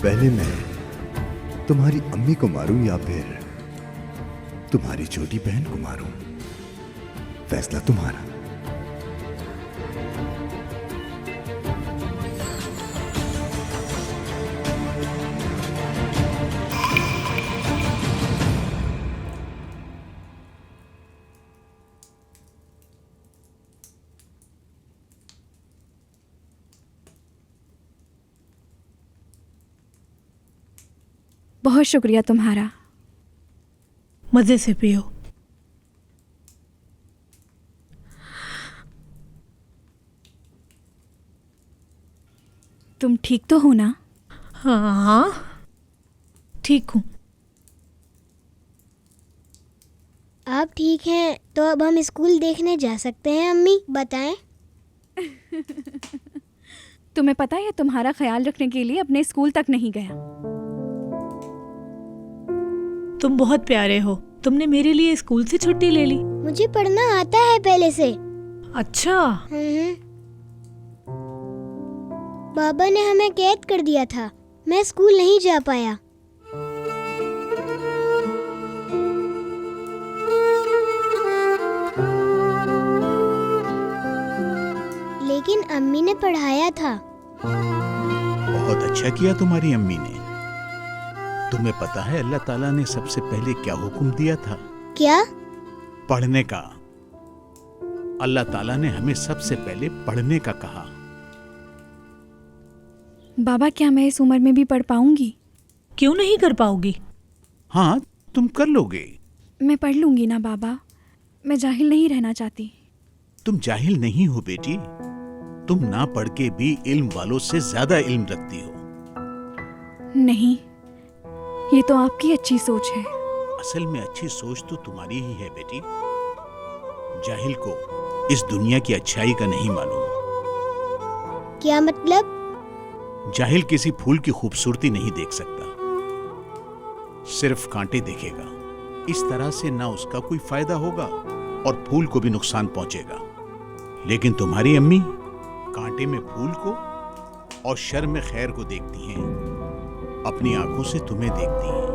पहले मैं तुम्हारी अम्मी को मारूं या फिर तुम्हारी छोटी बहन को मारूं, फैसला तुम्हारा। बहुत शुक्रिया तुम्हारा। मजे से पियो। तुम ठीक तो हो ना? हाँ, ठीक हूँ। आप ठीक हैं तो अब हम स्कूल देखने जा सकते हैं अम्मी, बताएं? तुम्हें पता है तुम्हारा ख्याल रखने के लिए अपने स्कूल तक नहीं गया। तुम बहुत प्यारे हो। तुमने मेरे लिए स्कूल से छुट्टी ले ली। मुझे पढ़ना आता है पहले से। अच्छा। बाबा ने हमें कैद कर दिया था, मैं स्कूल नहीं जा पाया। लेकिन अम्मी ने पढ़ाया था। बहुत अच्छा किया तुम्हारी अम्मी ने। तुम्हें पता है अल्लाह ताला ने सबसे पहले क्या हुक्म दिया था? क्या? पढ़ने का। अल्लाह ताला ने हमें सबसे पहले पढ़ने का कहा। बाबा, क्या मैं इस उम्र में भी पढ़ पाऊंगी? क्यों नहीं कर पाओगी? हाँ, तुम कर लोगे। मैं पढ़ लूंगी ना बाबा, मैं जाहिल नहीं रहना चाहती। तुम जाहिल नहीं हो बेटी, तुम ना पढ़ के भी इल्म वालों से ज्यादा इल्म रखती हो। नहीं, ये तो आपकी अच्छी सोच है। असल में अच्छी सोच तो तुम्हारी ही है बेटी। जाहिल को इस दुनिया की अच्छाई का नहीं मालूम। क्या मतलब? जाहिल किसी फूल की खूबसूरती नहीं देख सकता, सिर्फ कांटे देखेगा। इस तरह से ना उसका कोई फायदा होगा और फूल को भी नुकसान पहुंचेगा। लेकिन तुम्हारी अम्मी कांटे में फूल को और शर में खैर को देखती हैं, अपनी आंखों से तुम्हें देखती हैं।